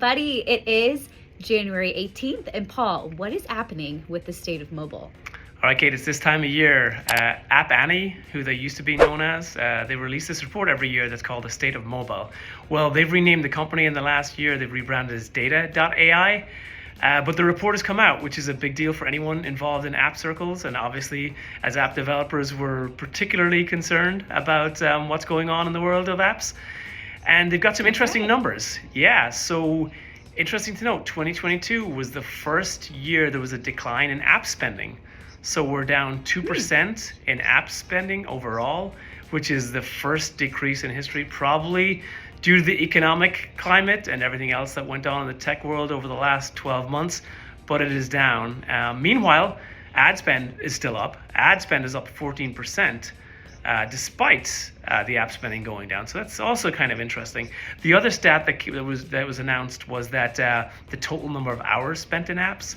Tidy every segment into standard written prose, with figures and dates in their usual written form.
everybody. It is January 18th. And Paul, what is happening with the state of mobile? All right, Kate, it's this time of year. Appening, who they used to be known as, they release this report every year that's called the State of Mobile. Well, they've renamed the company in the last year. They've rebranded as Data.ai. But the report has come out, which is a big deal for anyone involved in app circles. And obviously, as app developers, we're particularly concerned about what's going on in the world of apps. And they've got some interesting numbers. Yeah, so interesting to note, 2022 was the first year there was a decline in app spending. So we're down 2% in app spending overall, which is the first decrease in history, probably due to the economic climate and everything else that went on in the tech world over the last 12 months, but it is down. Meanwhile, ad spend is still up. Ad spend is up 14%, despite the app spending going down. So that's also kind of interesting. The other stat that was announced was that the total number of hours spent in apps.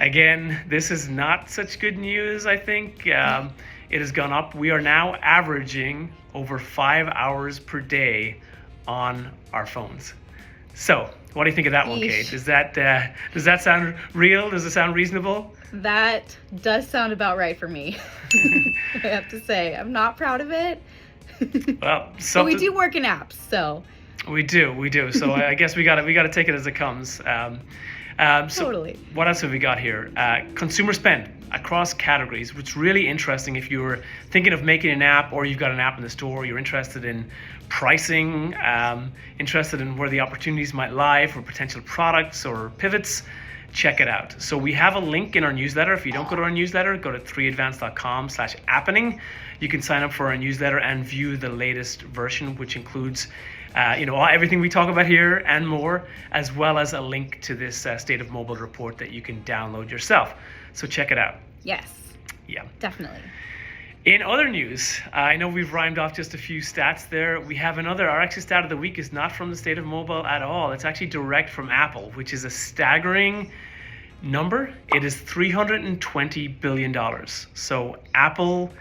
Again, this is not such good news, I think. It has gone up. We are now averaging over 5 hours per day on our phones. So, what do you think of that one, Kate? Does that sound real? Does it sound reasonable? That does sound about right for me. I have to say, I'm not proud of it. Well, but we do work in apps, so. We do. So I guess we gotta take it as it comes. Totally. So what else have we got here? Consumer spend across categories, which is really interesting if you're thinking of making an app or you've got an app in the store, you're interested in pricing, interested in where the opportunities might lie for potential products or pivots, check it out. So we have a link in our newsletter. If you don't go to our newsletter, go to 3advance.com/appening. You can sign up for our newsletter and view the latest version, which includes everything we talk about here and more, as well as a link to this State of Mobile report that you can download yourself. So check it out. Yes. Yeah. Definitely. In other news, I know we've rhymed off just a few stats there. We have our actual stat of the week is not from the State of Mobile at all. It's actually direct from Apple, which is a staggering number. It is $320 billion. So Apple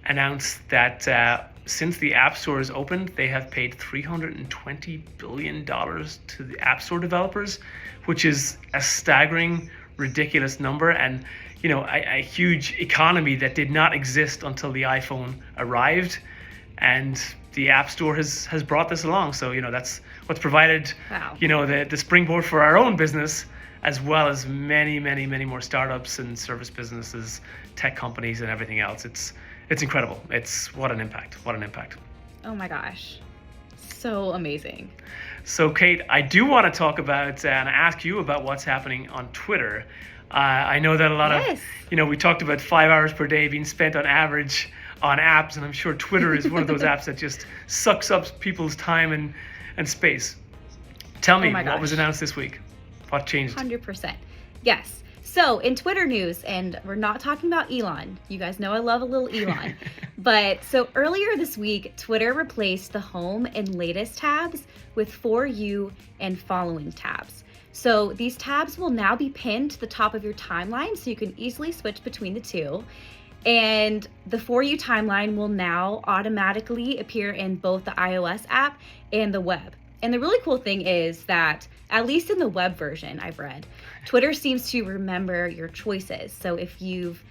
announced that since the App Store is opened, they have paid $320 billion to the App Store developers, which is a staggering, ridiculous number, and a huge economy that did not exist until the iPhone arrived, and the App Store has brought this along. So that's what's provided the springboard for our own business, as well as many more startups and service businesses, tech companies, and everything else. It's incredible. What an impact. Oh my gosh. So amazing. So Kate, I do want to talk about and ask you about what's happening on Twitter. I know that a lot of, we talked about 5 hours per day being spent on average on apps, and I'm sure Twitter is one of those apps that just sucks up people's time and space. Tell me, what was announced this week? What changed? 100%. Yes. So in Twitter news, and we're not talking about Elon. You guys know I love a little Elon. But so earlier this week, Twitter replaced the home and latest tabs with For You and following tabs. So these tabs will now be pinned to the top of your timeline, so you can easily switch between the two. And the For You timeline will now automatically appear in both the iOS app and the web. And the really cool thing is that, at least in the web version I've read, Twitter seems to remember your choices. So if you've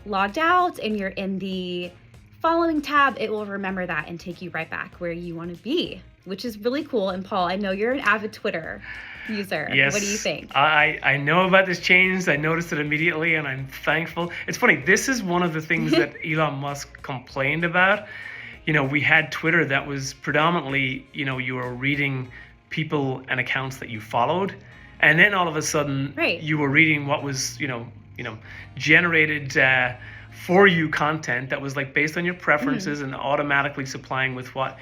logged out and you're in the following tab, it will remember that and take you right back where you want to be, which is really cool. And Paul, I know you're an avid Twitter user. Yes. What do you think? I know about this change. I noticed it immediately, and I'm thankful. It's funny, this is one of the things that Elon Musk complained about. We had Twitter that was predominantly, you were reading people and accounts that you followed, and then all of a sudden you were reading what was, generated for you content that was like based on your preferences and automatically supplying with what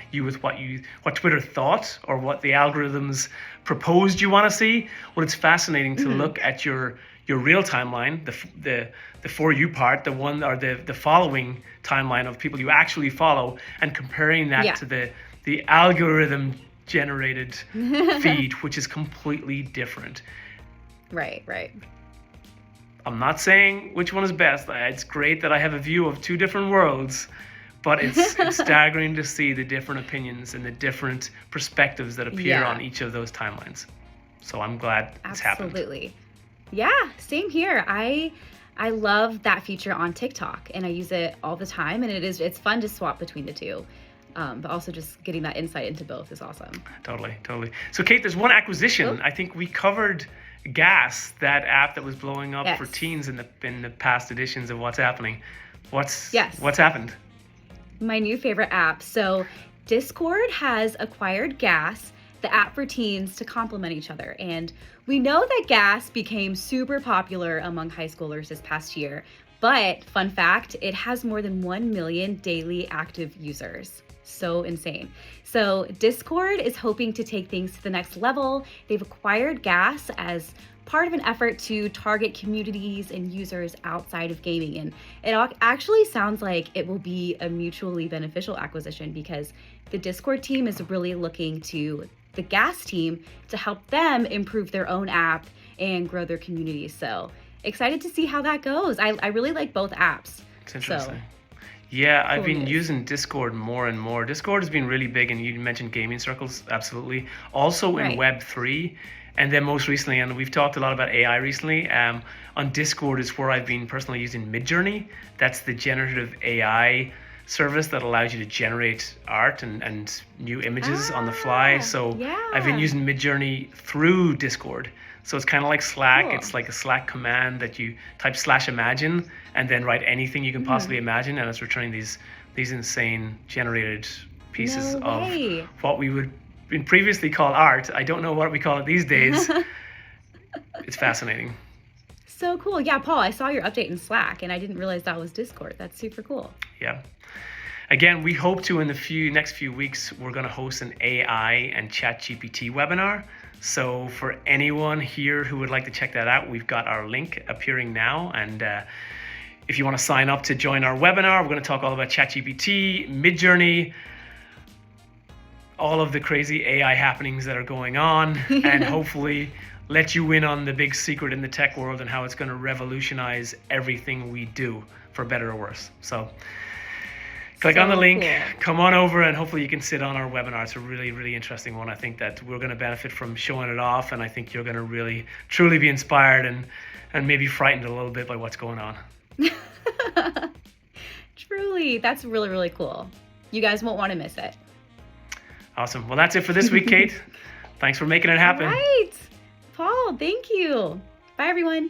Twitter thought or what the algorithms proposed you want to see. Well, it's fascinating to look at your real timeline, the For You part, the one or the following timeline of people you actually follow, and comparing that to the algorithm generated feed, which is completely different. Right. I'm not saying which one is best. It's great that I have a view of two different worlds, but it's staggering to see the different opinions and the different perspectives that appear on each of those timelines. So I'm glad it's happened. Absolutely. Yeah, same here. I love that feature on TikTok, and I use it all the time, and it's fun to swap between the two. But also just getting that insight into both is awesome. Totally. So Kate, there's one acquisition. Oh. I think we covered Gas, that app that was blowing up for Yes. teens in the past editions of What's Happening. What's Yes. happened? My new favorite app. So Discord has acquired Gas, the app for teens to complement each other. And we know that Gas became super popular among high schoolers this past year. But fun fact, it has more than 1 million daily active users. So insane. So Discord is hoping to take things to the next level. They've acquired Gas as part of an effort to target communities and users outside of gaming. And it actually sounds like it will be a mutually beneficial acquisition because the Discord team is really looking to the Gas team to help them improve their own app and grow their community. So excited to see how that goes. I really like both apps. It's interesting. So, Yeah, I've cool been news. using Discord more and more. Discord has been really big, and you mentioned gaming circles, absolutely. Also in Right. Web3, and then most recently, and we've talked a lot about AI recently, on Discord is where I've been personally using Midjourney. That's the generative AI service that allows you to generate art and new images on the fly. So I've been yeah. using Midjourney through Discord. So it's kind of like Slack. Cool. It's like a Slack command that you type /imagine and then write anything you can possibly imagine, and it's returning these insane generated pieces No of way. what we would previously call art. I don't know what we call it these days. It's fascinating. So cool. Yeah, Paul, I saw your update in Slack and I didn't realize that was Discord. That's super cool. Yeah. Again, we hope to in the next few weeks, we're going to host an AI and ChatGPT webinar. So for anyone here who would like to check that out, we've got our link appearing now. And if you want to sign up to join our webinar, we're going to talk all about ChatGPT, Midjourney, all of the crazy AI happenings that are going on, and hopefully let you in on the big secret in the tech world and how it's going to revolutionize everything we do, for better or worse. So click on the So link, cool. come on over, and hopefully you can sit on our webinar. It's a really, really interesting one. I think that we're going to benefit from showing it off, and I think you're going to really, truly be inspired and maybe frightened a little bit by what's going on. Truly, that's really, really cool. You guys won't want to miss it. Awesome. Well, that's it for this week, Kate. Thanks for making it happen. Right. Paul, thank you. Bye, everyone.